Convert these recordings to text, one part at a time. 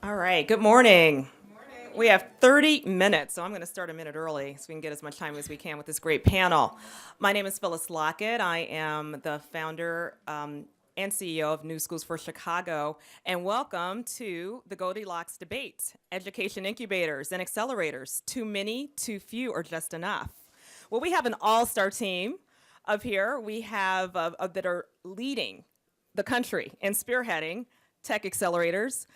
All right, good morning. We have 30 minutes, so I'm going to start a minute early so we can get as much time as we can with this great panel. My name is Phyllis Lockett. I am the founder and CEO of New Schools for Chicago, and welcome to the Goldilocks debate, education incubators and accelerators, too many, too few, or just enough. Well, we have an all-star team up here. We have that are leading the country and spearheading tech accelerators,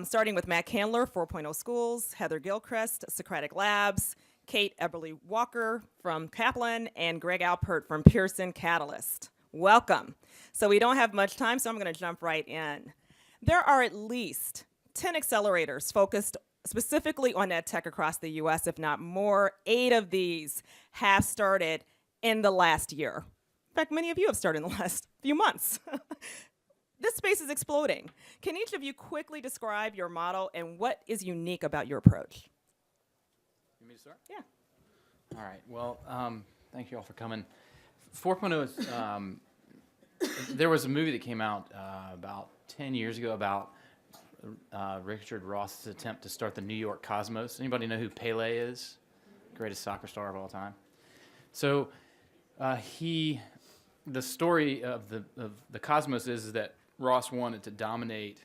starting with Matt Candler, 4.0 Schools, Heather Gilchrist, Socratic Labs, Kate Eberly Walker from Kaplan, and Greg Alpert from Pearson Catalyst. Welcome. So we don't have much time, so I'm going to jump right in. There are at least 10 accelerators focused specifically on ed tech across the U.S., if not more. 8 of these have started in the last year. In fact, many of you have started in the last few months. This space is exploding. Can each of you quickly describe your model and what is unique about your approach? You want me to start? Yeah. All right. Well, thank you all for coming. 4.0 is, there was a movie that came out about 10 years ago about Richard Ross's attempt to start the New York Cosmos. Anybody know who Pele is? Greatest soccer star of all time. So the story of the Cosmos is that Ross wanted to dominate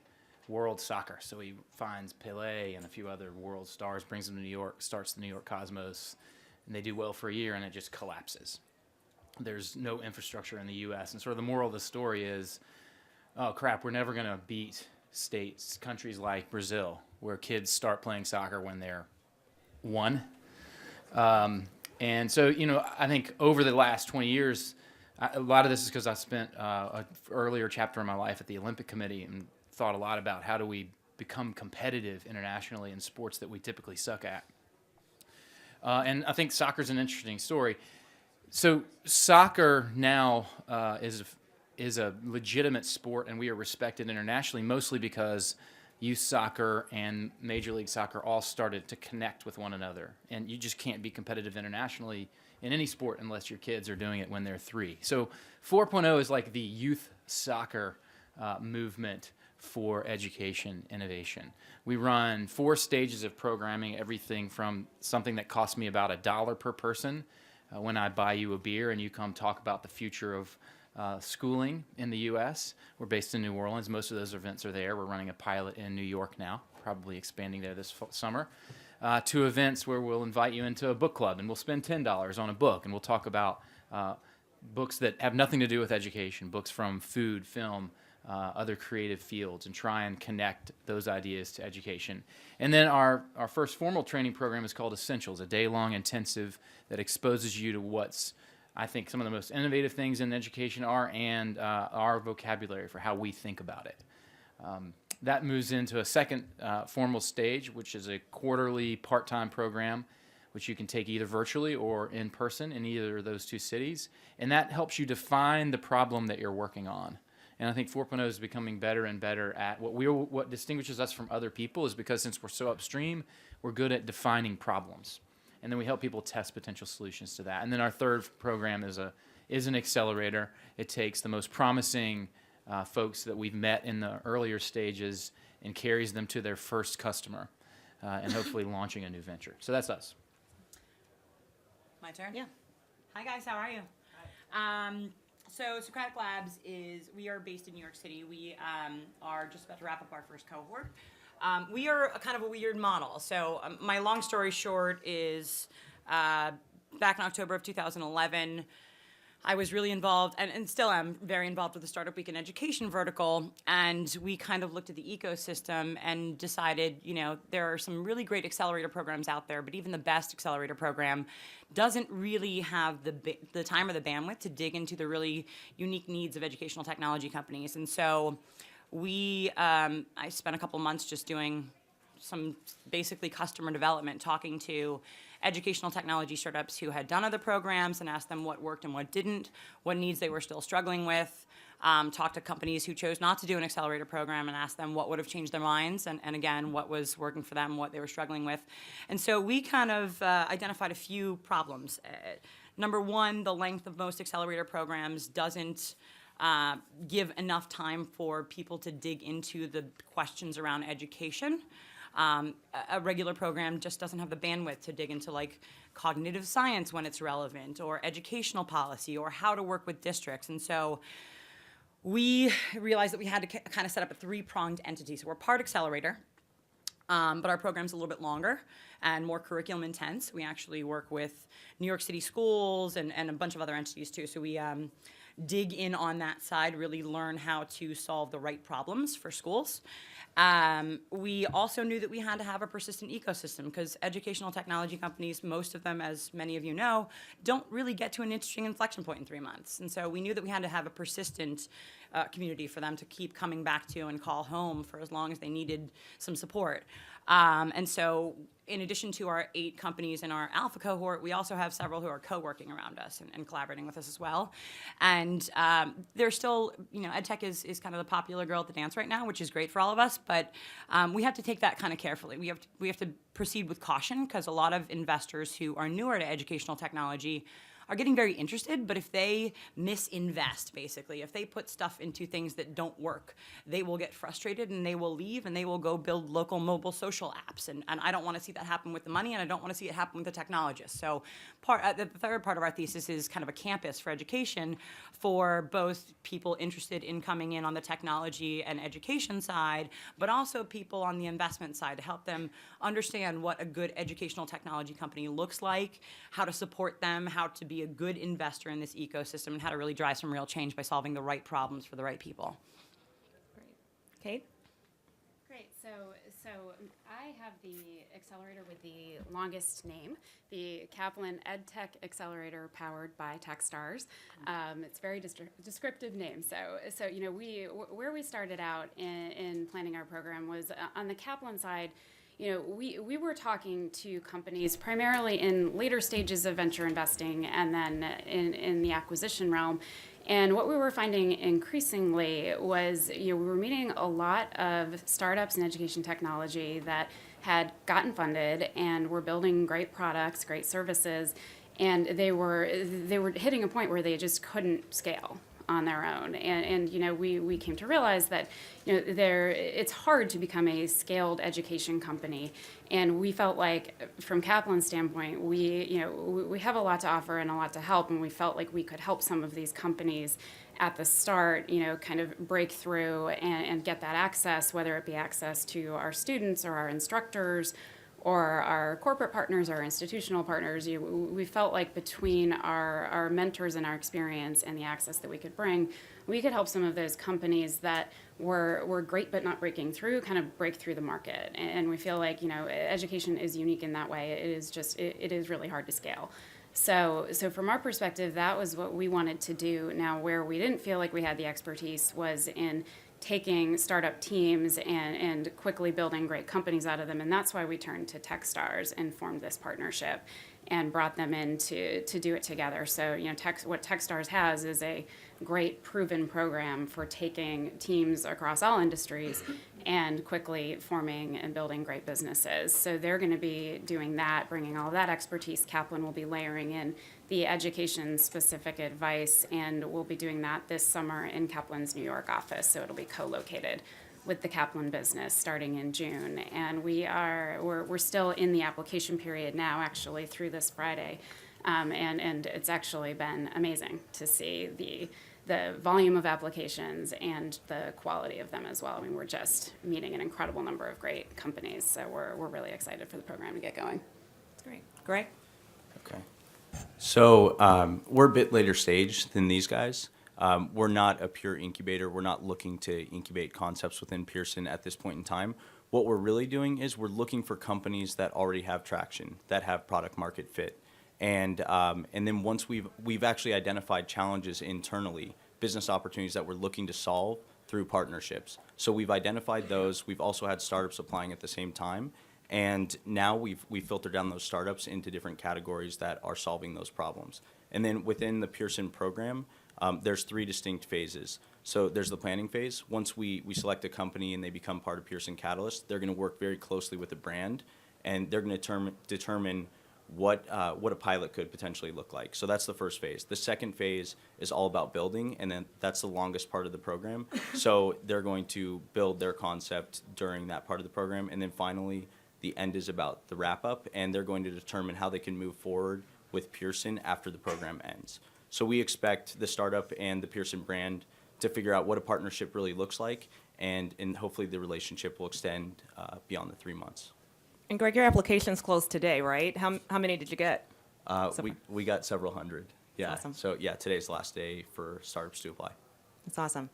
world soccer. So he finds Pele and a few other world stars, brings them to New York, starts the New York Cosmos, and they do well for a year, and it just collapses. There's no infrastructure in the U.S., and sort of the moral of the story is, oh, crap, we're never going to beat countries like Brazil, where kids start playing soccer when they're 1. And so, I think over the last 20 years, a lot of this is because I spent an earlier chapter in my life at the Olympic Committee and thought a lot about how do we become competitive internationally in sports that we typically suck at. And I think soccer's an interesting story. So soccer now is a legitimate sport, and we are respected internationally, mostly because youth soccer and Major League Soccer all started to connect with one another. And you just can't be competitive internationally in any sport unless your kids are doing it when they're 3. So 4.0 is like the youth soccer movement for education innovation. We run 4 stages of programming, everything from something that costs me about $1 per person when I buy you a beer and you come talk about the future of schooling in the U.S. We're based in New Orleans. Most of those events are there. We're running a pilot in New York now, probably expanding there this summer. To events where we'll invite you into a book club and we'll spend $10 on a book and we'll talk about books that have nothing to do with education, books from food, film, other creative fields, and try and connect those ideas to education. And then our first formal training program is called Essentials, a day-long intensive that exposes you to what's, I think, some of the most innovative things in education are, and our vocabulary for how we think about it. That moves into a second formal stage, which is a quarterly part-time program, which you can take either virtually or in person in either of those 2 cities. And that helps you define the problem that you're working on. And I think 4.0 is becoming better and better at what distinguishes us from other people is because since we're so upstream, we're good at defining problems. And then we help people test potential solutions to that. And then our third program is an accelerator. It takes the most promising folks that we've met in the earlier stages and carries them to their first customer and hopefully launching a new venture. So that's us. My turn? Yeah. Hi, guys. How are you? Hi. So Socratic Labs we are based in New York City. We are just about to wrap up our first cohort. We are kind of a weird model. So my long story short is back in October of 2011, I was really involved, and still am very involved with the Startup Week in Education vertical, and we kind of looked at the ecosystem and decided, there are some really great accelerator programs out there, but even the best accelerator program doesn't really have the time or the bandwidth to dig into the really unique needs of educational technology companies. And so I spent a couple months just doing some basically customer development, talking to educational technology startups who had done other programs and asked them what worked and what didn't, what needs they were still struggling with. Talked to companies who chose not to do an accelerator program and asked them what would have changed their minds and again, what was working for them, what they were struggling with. And so we kind of identified a few problems. Number one, the length of most accelerator programs doesn't give enough time for people to dig into the questions around education. A regular program just doesn't have the bandwidth to dig into like cognitive science when it's relevant, or educational policy, or how to work with districts. And so we realized that we had to kind of set up a three-pronged entity. So we're part accelerator, but our program's a little bit longer and more curriculum intense. We actually work with New York City schools and a bunch of other entities too. So we dig in on that side, really learn how to solve the right problems for schools. We also knew that we had to have a persistent ecosystem, because educational technology companies, most of them, as many of you know, don't really get to an interesting inflection point in 3 months. And so we knew that we had to have a persistent community for them to keep coming back to and call home for as long as they needed some support. And so in addition to our 8 companies in our alpha cohort, we also have several who are co-working around us and collaborating with us as well. And there's still, EdTech is kind of the popular girl at the dance right now, which is great for all of us, but we have to take that kind of carefully. We have to proceed with caution, because a lot of investors who are newer to educational technology are getting very interested, but if they misinvest, basically, if they put stuff into things that don't work, they will get frustrated and they will leave and they will go build local mobile social apps. And I don't want to see that happen with the money, and I don't want to see it happen with the technologists. So the third part of our thesis is kind of a campus for education for both people interested in coming in on the technology and education side, but also people on the investment side, to help them understand what a good educational technology company looks like, how to support them, how to be a good investor in this ecosystem, and how to really drive some real change by solving the right problems for the right people. Kate? Great. So I have the accelerator with the longest name, the Kaplan EdTech Accelerator, powered by Techstars. It's a very descriptive name. So where we started out in planning our program was on the Kaplan side. We were talking to companies primarily in later stages of venture investing, and then in the acquisition realm. And what we were finding increasingly was, we were meeting a lot of startups in education technology that had gotten funded and were building great products, great services, and they were hitting a point where they just couldn't scale on their own. And we came to realize that it's hard to become a scaled education company. And we felt like, from Kaplan's standpoint, we have a lot to offer and a lot to help, and we felt like we could help some of these companies at the start, kind of break through and get that access, whether it be access to our students or our instructors or our corporate partners, our institutional partners. We felt like between our mentors and our experience and the access that we could bring, we could help some of those companies that were great but not breaking through, kind of break through the market. And we feel like, education is unique in that way. It is really hard to scale. So from our perspective, that was what we wanted to do. Now, where we didn't feel like we had the expertise was in taking startup teams and quickly building great companies out of them. And that's why we turned to Techstars and formed this partnership and brought them in to do it together. So, what Techstars has is a great proven program for taking teams across all industries and quickly forming and building great businesses. So they're going to be doing that, bringing all of that expertise. Kaplan will be layering in the education-specific advice, and we'll be doing that this summer in Kaplan's New York office. So it'll be co-located with the Kaplan business starting in June. And we're still in the application period now, actually, through this Friday. And it's actually been amazing to see the volume of applications and the quality of them as well. I mean, we're just meeting an incredible number of great companies, so we're really excited for the program to get going. That's great. Greg? Okay. So we're a bit later stage than these guys. We're not a pure incubator. We're not looking to incubate concepts within Pearson at this point in time. What we're really doing is we're looking for companies that already have traction, that have product market fit. And then once we've actually identified challenges internally, business opportunities that we're looking to solve through partnerships. So we've identified those. We've also had startups applying at the same time. And now we've filtered down those startups into different categories that are solving those problems. And then within the Pearson program, there's 3 distinct phases. So there's the planning phase. Once we select a company and they become part of Pearson Catalyst, they're going to work very closely with the brand, and they're going to determine what a pilot could potentially look like. So that's the first phase. The second phase is all about building, and then that's the longest part of the program. So they're going to build their concept during that part of the program, and then finally the end is about the wrap up, and they're going to determine how they can move forward with Pearson after the program ends. So we expect the startup and the Pearson brand to figure out what a partnership really looks like, and hopefully the relationship will extend beyond the 3 months. And Greg, your application's closed today, right? How many did you get? So We got several hundred. Yeah. Awesome. So yeah, today's the last day for startups to apply. That's awesome.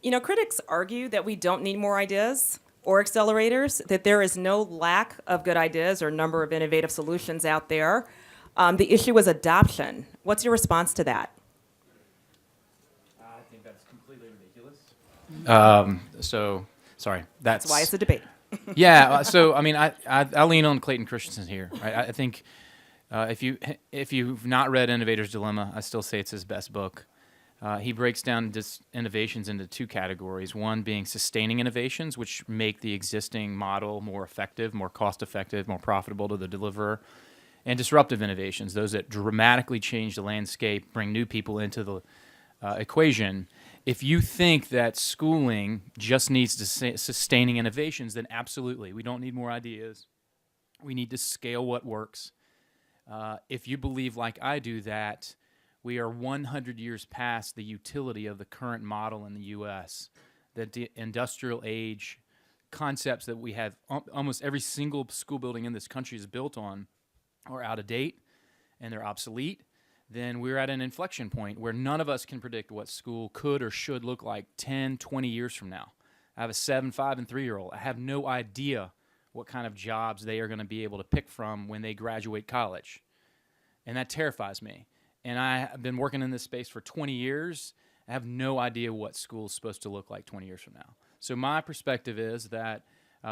You know, critics argue that we don't need more ideas or accelerators, that there is no lack of good ideas or number of innovative solutions out there. The issue is adoption. What's your response to that? I think that's completely ridiculous. Sorry, That's why it's a debate. Yeah. So I mean, I lean on Clayton Christensen here. Right. I think if you've not read Innovator's Dilemma, I still say it's his best book. He breaks down innovations into two categories. One being sustaining innovations, which make the existing model more effective, more cost-effective, more profitable to the deliverer, and disruptive innovations, those that dramatically change the landscape, bring new people into the equation. If you think that schooling just needs to sustaining innovations, then absolutely. We don't need more ideas. We need to scale what works. If you believe, like I do, that we are 100 years past the utility of the current model in the U.S., that the industrial age concepts that we have, almost every single school building in this country is built on, are out of date and they're obsolete, then we're at an inflection point where none of us can predict what school could or should look like 10, 20 years from now. I have a 7, 5, and 3-year-old. I have no idea what kind of jobs they are going to be able to pick from when they graduate college. And that terrifies me. And I have been working in this space for 20 years. I have no idea what school is supposed to look like 20 years from now. So my perspective is that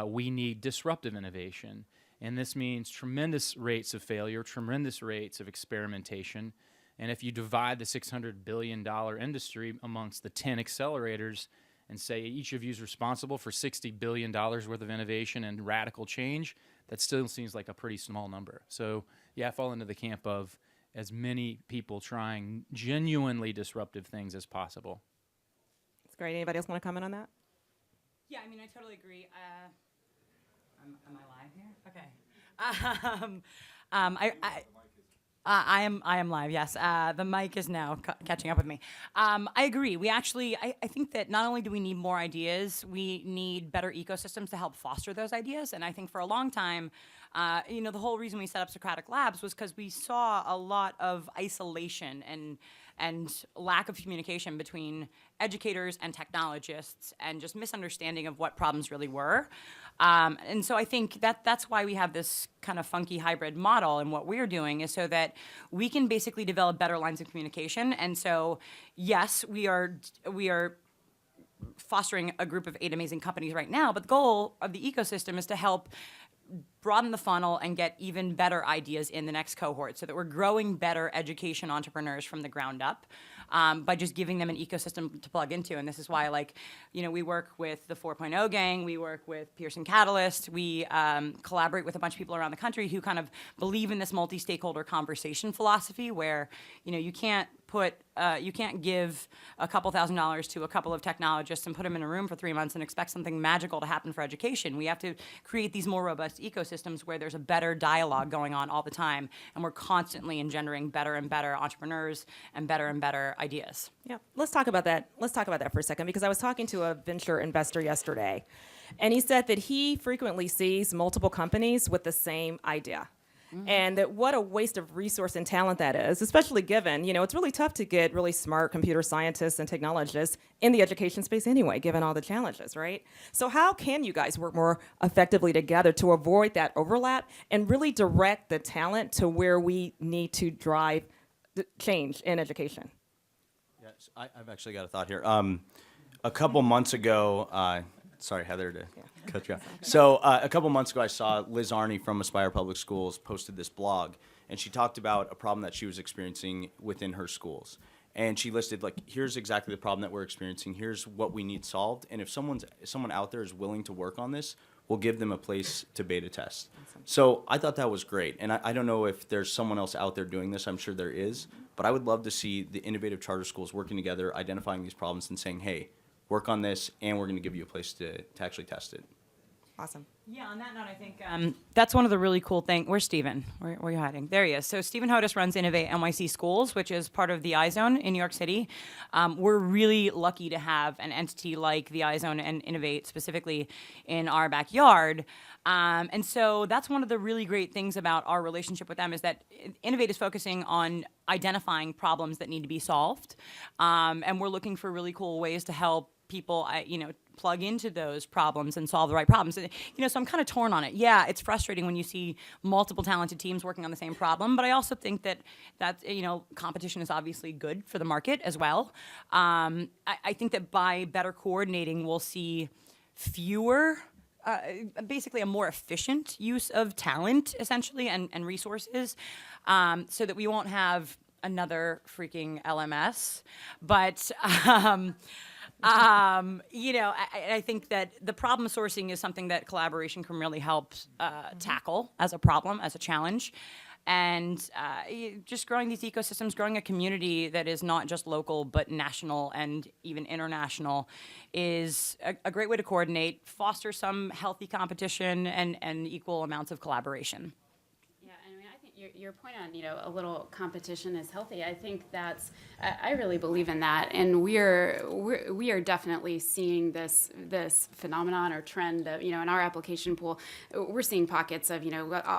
we need disruptive innovation. And this means tremendous rates of failure, tremendous rates of experimentation. And if you divide the $600 billion industry amongst the 10 accelerators and say each of you is responsible for $60 billion worth of innovation and radical change, that still seems like a pretty small number. So yeah, I fall into the camp of as many people trying genuinely disruptive things as possible. That's great. Anybody else want to comment on that? Yeah, I mean, I totally agree. Am I live here? Okay. I am live. Yes, the mic is now catching up with me. I agree. I think that not only do we need more ideas, we need better ecosystems to help foster those ideas. And I think for a long time, the whole reason we set up Socratic Labs was because we saw a lot of isolation and lack of communication between educators and technologists, and just misunderstanding of what problems really were. And so I think that's why we have this kind of funky hybrid model, and what we're doing is so that we can basically develop better lines of communication. And so, yes, we are fostering a group of 8 amazing companies right now, but the goal of the ecosystem is to help broaden the funnel and get even better ideas in the next cohort, so that we're growing better education entrepreneurs from the ground up by just giving them an ecosystem to plug into. And this is why, we work with the 4.0 gang, we work with Pearson Catalyst, we collaborate with a bunch of people around the country who kind of believe in this multi-stakeholder conversation philosophy, where you can't give a couple $1,000s to a couple of technologists and put them in a room for 3 months and expect something magical to happen for education. We have to create these more robust ecosystems where there's a better dialogue going on all the time, and we're constantly engendering better and better entrepreneurs and better ideas. Yeah, let's talk about that. Let's talk about that for a second, because I was talking to a venture investor yesterday, and he said that he frequently sees multiple companies with the same idea. And that what a waste of resource and talent that is, especially given, it's really tough to get really smart computer scientists and technologists in the education space anyway, given all the challenges, right? So how can you guys work more effectively together to avoid that overlap and really direct the talent to where we need to drive the change in education? Yes, I've actually got a thought here. A couple months ago, sorry, Heather, to cut you off. So a couple months ago, I saw Liz Arney from Aspire Public Schools posted this blog, and she talked about a problem that she was experiencing within her schools. And she listed, here's exactly the problem that we're experiencing. Here's what we need solved. And if someone out there is willing to work on this, we'll give them a place to beta test. So I thought that was great. And I don't know if there's someone else out there doing this. I'm sure there is. But I would love to see the innovative charter schools working together, identifying these problems and saying, hey, work on this, and we're going to give you a place to actually test it. Awesome. Yeah, on that note, I think that's one of the really cool things. Where's Stephen? Where are you hiding? There he is. So Stephen Hodis runs Innovate NYC Schools, which is part of the iZone in New York City. We're really lucky to have an entity like the iZone and Innovate specifically in our backyard. And so that's one of the really great things about our relationship with them is that Innovate is focusing on identifying problems that need to be solved. And we're looking for really cool ways to help people, plug into those problems and solve the right problems. So I'm kind of torn on it. Yeah, it's frustrating when you see multiple talented teams working on the same problem, but I also think that competition is obviously good for the market as well. I think that by better coordinating, we'll see fewer, basically a more efficient use of talent, essentially, and resources, so that we won't have another freaking LMS. But I think that the problem sourcing is something that collaboration can really help tackle as a problem, as a challenge. And just growing these ecosystems, growing a community that is not just local but national and even international is a great way to coordinate, foster some healthy competition and equal amounts of collaboration. Yeah, I mean, I think your point on, a little competition is healthy. I think I really believe in that, and we are definitely seeing this phenomenon or trend of, in our application pool, we're seeing pockets of,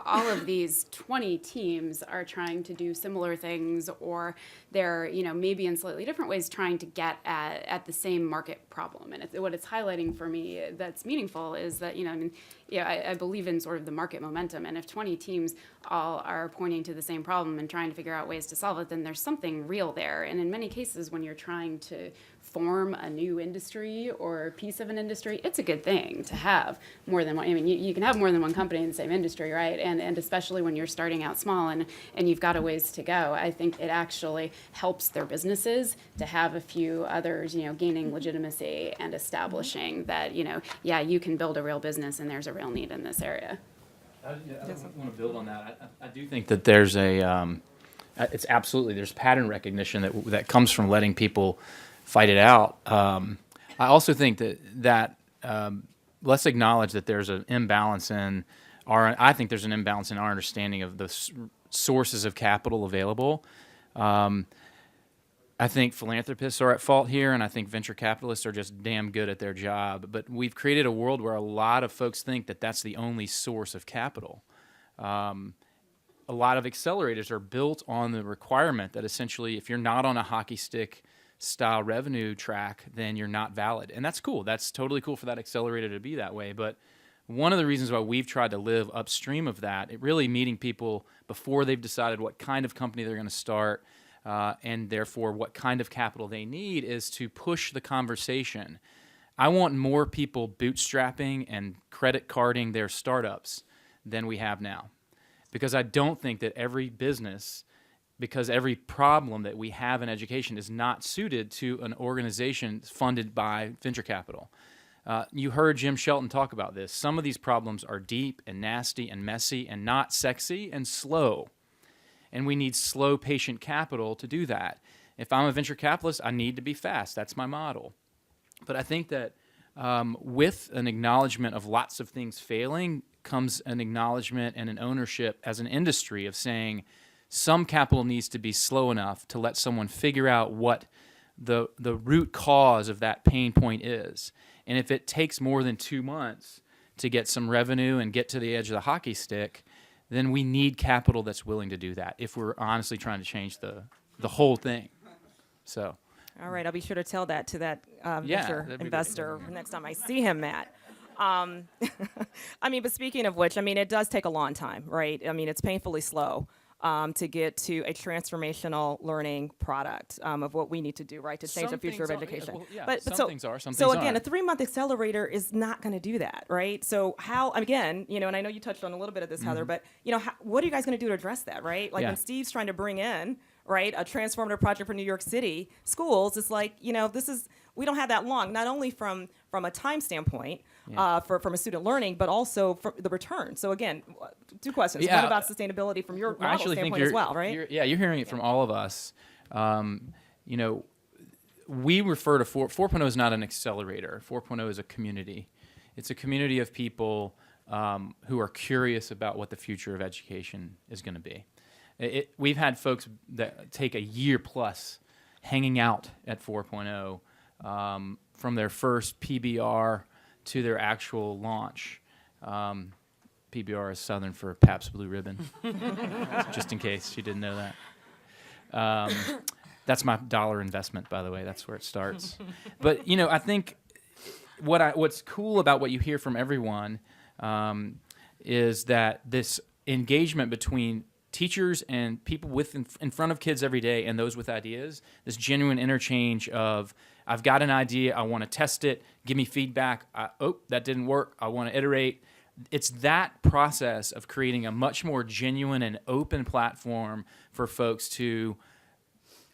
all of these 20 teams are trying to do similar things, or they're, maybe in slightly different ways trying to get at the same market problem. And what it's highlighting for me that's meaningful is that, I believe in sort of the market momentum, and if 20 teams all are pointing to the same problem and trying to figure out ways to solve it, then there's something real there. And in many cases, when you're trying to form a new industry or piece of an industry, it's a good thing to have more than one. I mean, you can have more than one company in the same industry, right? And especially when you're starting out small and you've got a ways to go, I think it actually helps their businesses to have a few others, gaining legitimacy and establishing that, you can build a real business and there's a real need in this area. I want to build on that. I do think that there's it's absolutely, there's pattern recognition that comes from letting people fight it out. I also think that let's acknowledge that there's an imbalance in I think there's an imbalance in our understanding of the sources of capital available. I think philanthropists are at fault here, and I think venture capitalists are just damn good at their job. But we've created a world where a lot of folks think that that's the only source of capital. A lot of accelerators are built on the requirement that essentially if you're not on a hockey stick style revenue track, then you're not valid. And that's cool. That's totally cool for that accelerator to be that way. But one of the reasons why we've tried to live upstream of that, it really meeting people before they've decided what kind of company they're going to start, and therefore what kind of capital they need, is to push the conversation. I want more people bootstrapping and credit carding their startups than we have now. Because I don't think that every business, because every problem that we have in education is not suited to an organization funded by venture capital. You heard Jim Shelton talk about this. Some of these problems are deep and nasty and messy and not sexy and slow. And we need slow, patient capital to do that. If I'm a venture capitalist, I need to be fast. That's my model. But I think that with an acknowledgement of lots of things failing comes an acknowledgement and an ownership as an industry of saying some capital needs to be slow enough to let someone figure out what the root cause of that pain point is. And if it takes more than 2 months to get some revenue and get to the edge of the hockey stick, then we need capital that's willing to do that if we're honestly trying to change the whole thing. So. All right, I'll be sure to tell that to that Yeah, venture that'd be investor next time I see him, Matt. But speaking of which, it does take a long time, right? It's painfully slow to get to a transformational learning product of what we need to do, right, to change the future of education. Some things are, some things so again, aren't. a 3-month accelerator is not going to do that, right? So how, again, and I know you touched on a little bit of this, Heather, but what are you guys going to do to address that, right? Like when Steve's trying to bring in, right, a transformative project for New York City schools, it's like, this is we don't have that long, not only from a time standpoint, Yeah. from a student learning, but also for the return. So again, two questions. Yeah. One about sustainability from your I model actually think standpoint as well, right? You're hearing it from all of us. You know, we refer to 4.0 is not an accelerator. 4.0 is a community. It's a community of people who are curious about what the future of education is going to be. We've had folks that take a year plus hanging out at 4.0 from their first PBR to their actual launch. PBR is Southern for Pabst Blue Ribbon, just in case you didn't know that. That's my dollar investment, by the way. That's where it starts. But, you know, I think what's cool about what you hear from everyone is that this engagement between teachers and people in front of kids every day and those with ideas, this genuine interchange of, I've got an idea, I want to test it, give me feedback, that didn't work, I want to iterate. It's that process of creating a much more genuine and open platform for folks to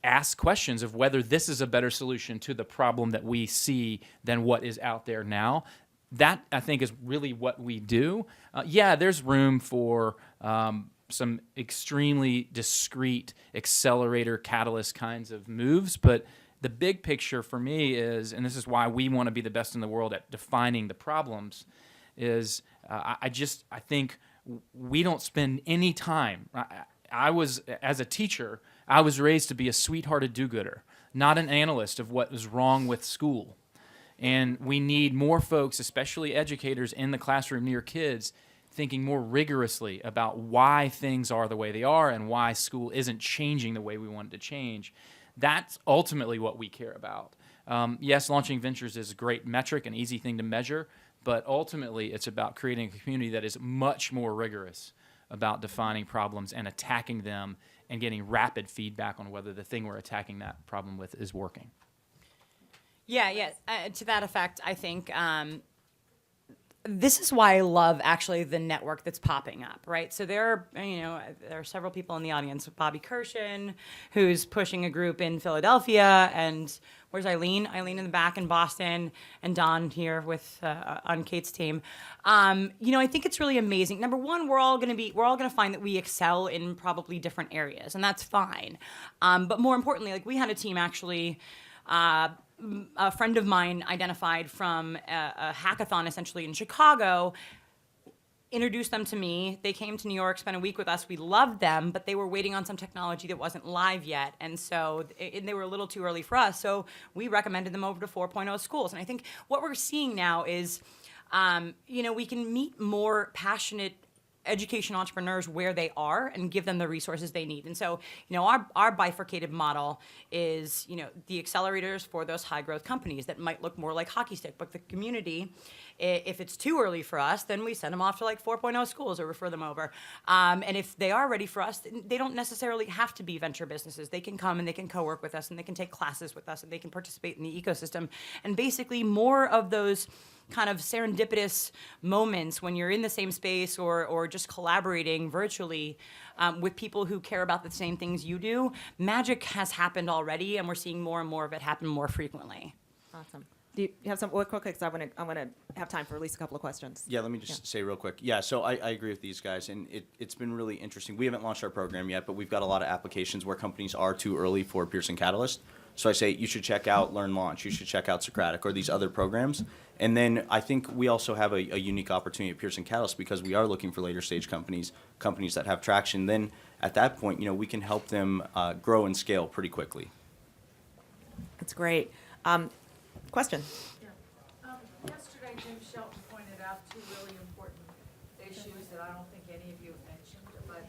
ask questions of whether this is a better solution to the problem that we see than what is out there now. That, I think, is really what we do. Yeah, there's room for some extremely discrete accelerator catalyst kinds of moves, but the big picture for me is, and this is why we want to be the best in the world at defining the problems, is I think we don't spend any time. I was, as a teacher, I was raised to be a sweethearted do-gooder, not an analyst of what is wrong with school. And we need more folks, especially educators in the classroom near kids, thinking more rigorously about why things are the way they are and why school isn't changing the way we want it to change. That's ultimately what we care about. Yes, launching ventures is a great metric, an easy thing to measure, but ultimately it's about creating a community that is much more rigorous about defining problems and attacking them and getting rapid feedback on whether the thing we're attacking that problem with is working. Yeah. To that effect, I think this is why I love actually the network that's popping up, right? So there are several people in the audience. Bobby Kirshen, who's pushing a group in Philadelphia, and where's Eileen? Eileen in the back in Boston, and Don here with on Kate's team. I think it's really amazing. Number one, we're all gonna find that we excel in probably different areas, and that's fine. But more importantly, like we had a team actually. A friend of mine identified from a hackathon essentially in Chicago, introduced them to me. They came to New York, spent a week with us. We loved them, but they were waiting on some technology that wasn't live yet. And so they were a little too early for us. So we recommended them over to 4.0 schools. And I think what we're seeing now is, we can meet more passionate education entrepreneurs where they are and give them the resources they need. And so, our bifurcated model is, the accelerators for those high growth companies that might look more like hockey stick, but the community, if it's too early for us, then we send them off to like 4.0 schools or refer them over. And if they are ready for us, they don't necessarily have to be venture businesses. They can come and they can co-work with us and they can take classes with us and they can participate in the ecosystem. And basically more of those kind of serendipitous moments when you're in the same space or just collaborating virtually with people who care about the same things you do. Magic has happened already, and we're seeing more and more of it happen more frequently. Awesome. Do you have some quick? Because I want to have time for at least a couple of questions. Yeah, let me just say real quick. Yeah, so I agree with these guys, and it's been really interesting. We haven't launched our program yet, but we've got a lot of applications where companies are too early for Pearson Catalyst. So I say you should check out Learn Launch, you should check out Socratic or these other programs. And then I think we also have a unique opportunity at Pearson Catalyst because we are looking for later stage companies that have traction. Then at that point, we can help them grow and scale pretty quickly. That's great. Question? Yesterday, Jim Shelton pointed out two really important issues that I don't think any of you have mentioned, but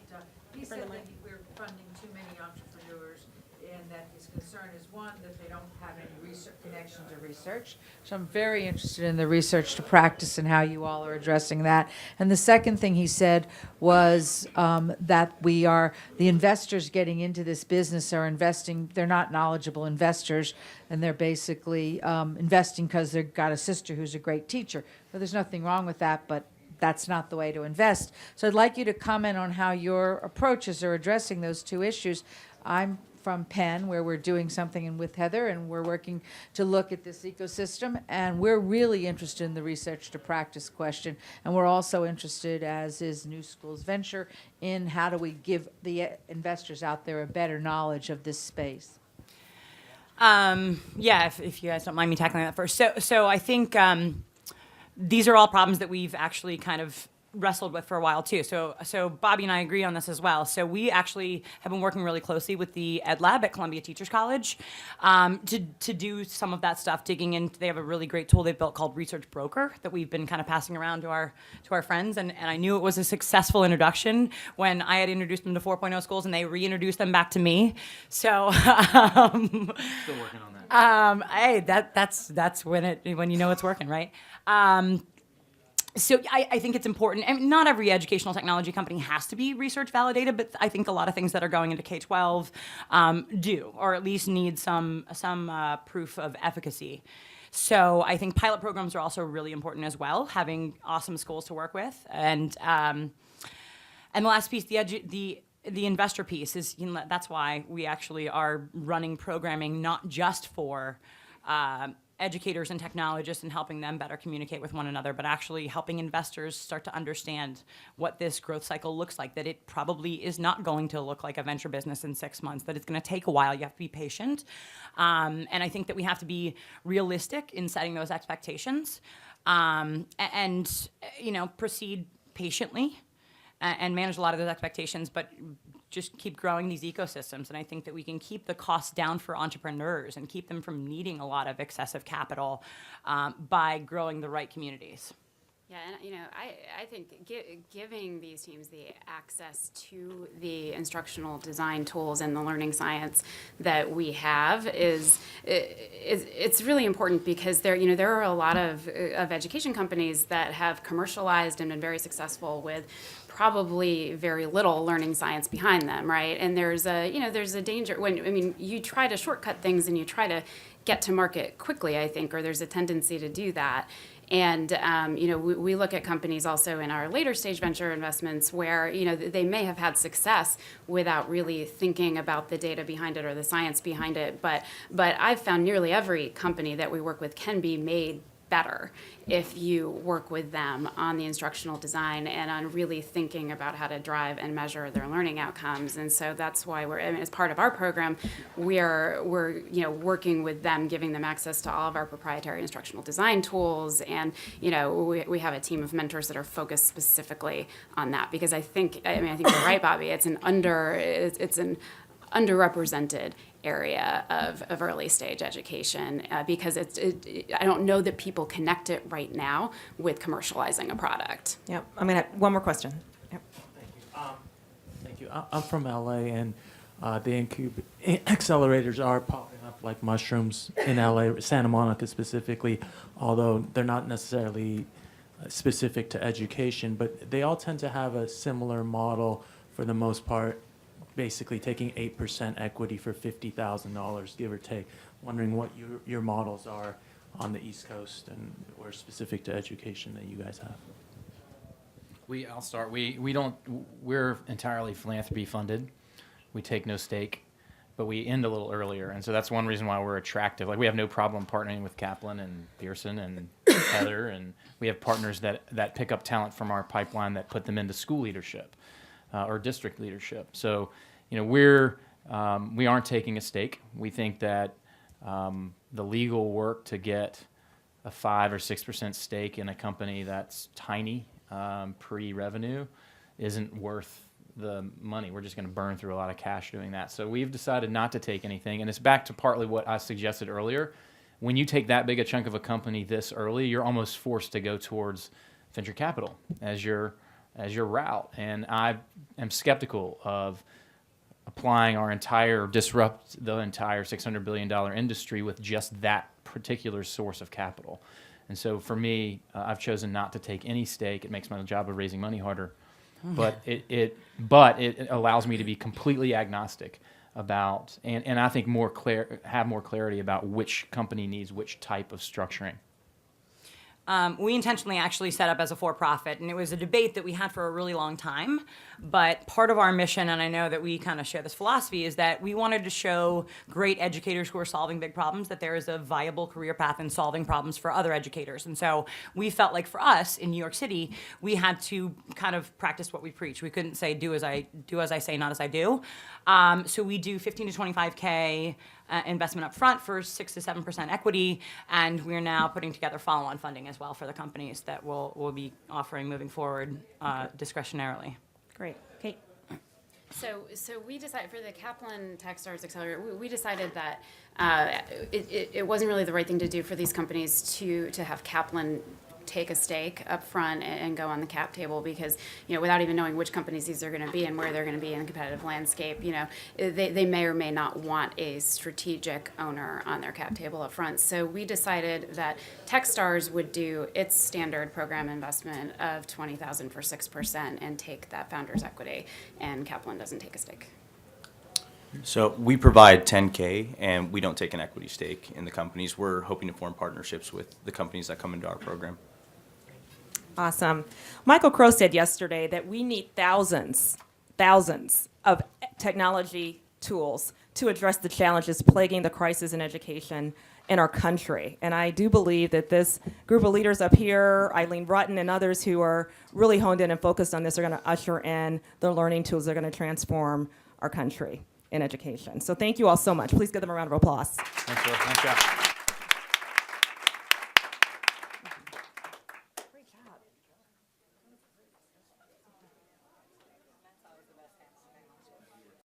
he said that we're funding too many entrepreneurs and that his concern is, one, that they don't have any research connection to research. So I'm very interested in the research to practice and how you all are addressing that. And the second thing he said was that the investors getting into this business are investing, they're not knowledgeable investors, and they're basically investing because they've got a sister who's a great teacher. Well, there's nothing wrong with that, but that's not the way to invest. So I'd like you to comment on how your approaches are addressing those two issues. I'm from Penn, where we're doing something with Heather, and we're working to look at this ecosystem. And we're really interested in the research to practice question. And we're also interested, as is New Schools Venture, in how do we give the investors out there a better knowledge of this space. Yeah, if you guys don't mind me tackling that first. So I think these are all problems that we've actually kind of wrestled with for a while too. So Bobby and I agree on this as well. So we actually have been working really closely with the Ed Lab at Columbia Teachers College to do some of that stuff, digging in. They have a really great tool they've built called Research Broker that we've been kind of passing around to our friends. And I knew it was a successful introduction when I had introduced them to 4.0 schools, and they reintroduced them back to me. So Still working on that. hey, that's when you know it's working, right? So I think it's important, and not every educational technology company has to be research validated, but I think a lot of things that are going into K-12 do, or at least need some proof of efficacy. So I think pilot programs are also really important as well, having awesome schools to work with, and the last piece, the investor piece is, that's why we actually are running programming not just for educators and technologists and helping them better communicate with one another, but actually helping investors start to understand what this growth cycle looks like, that it probably is not going to look like a venture business in 6 months, that it's going to take a while. You have to be patient. And I think that we have to be realistic in setting those expectations and proceed patiently and manage a lot of those expectations, but just keep growing these ecosystems. And I think that we can keep the costs down for entrepreneurs and keep them from needing a lot of excessive capital by growing the right communities. Yeah, and I think giving these teams the access to the instructional design tools and the learning science that we have is it's really important, because there are a lot of education companies that have commercialized and been very successful with probably very little learning science behind them, right? And there's a danger when you try to shortcut things and you try to get to market quickly, I think, or there's a tendency to do that. And we look at companies also in our later stage venture investments where they may have had success without really thinking about the data behind it or the science behind it. But I've found nearly every company that we work with can be made better if you work with them on the instructional design and on really thinking about how to drive and measure their learning outcomes. And so that's why as part of our program, we're working with them, giving them access to all of our proprietary instructional design tools. And we have a team of mentors that are focused specifically on that, because I think you're right, Bobby. It's an underrepresented area of early stage education because I don't know that people connect it right now with commercializing a product. Yep. I'm going to have one more question. Yep. Thank you. I'm from LA, and the accelerators are popping up like mushrooms in LA, Santa Monica specifically, although they're not necessarily specific to education, but they all tend to have a similar model for the most part, basically taking 8% equity for $50,000, give or take. Wondering what your models are on the East Coast and or specific to education that you guys have. I'll start. We're entirely philanthropy funded. We take no stake, but we end a little earlier, and so that's one reason why we're attractive. Like, we have no problem partnering with Kaplan and Pearson and Heather, and we have partners that pick up talent from our pipeline that put them into school leadership or district leadership. So, we aren't taking a stake. We think that the legal work to get a 5 or 6% stake in a company that's tiny pre-revenue isn't worth the money. We're just going to burn through a lot of cash doing that. So we've decided not to take anything, and it's back to partly what I suggested earlier. When you take that big a chunk of a company this early, you're almost forced to go towards venture capital as your route. And I am skeptical of disrupt the entire $600 billion industry with just that particular source of capital. And so for me, I've chosen not to take any stake. It makes my job of raising money harder, but it allows me to be completely agnostic about, and I think have more clarity about which company needs which type of structuring. We intentionally actually set up as a for-profit, and it was a debate that we had for a really long time. But part of our mission, and I know that we kind of share this philosophy, is that we wanted to show great educators who are solving big problems that there is a viable career path in solving problems for other educators. And so we felt like for us in New York City, we had to kind of practice what we preach. We couldn't say do as I say, not as I do. So we do 15 to 25K investment up front for 6 to 7% equity, and we're now putting together follow-on funding as well for the companies that we'll be offering moving forward discretionarily. Great. Kate? So we decided for the Kaplan Techstars Accelerator, we decided that it wasn't really the right thing to do for these companies to have Kaplan take a stake up front and go on the cap table, because without even knowing which companies these are going to be and where they're going to be in the competitive landscape, they may or may not want a strategic owner on their cap table up front. So we decided that Techstars would do its standard program investment of $20,000 for 6% and take that founder's equity, and Kaplan doesn't take a stake. So we provide 10K, and we don't take an equity stake in the companies. We're hoping to form partnerships with the companies that come into our program. Awesome. Michael Crow said yesterday that we need thousands of technology tools to address the challenges plaguing the crisis in education in our country. And I do believe that this group of leaders up here, Eileen Rutten and others who are really honed in and focused on this, are going to usher in the learning tools that are going to transform our country in education. So thank you all so much. Please give them a round of applause. Thanks, Will. Nice job.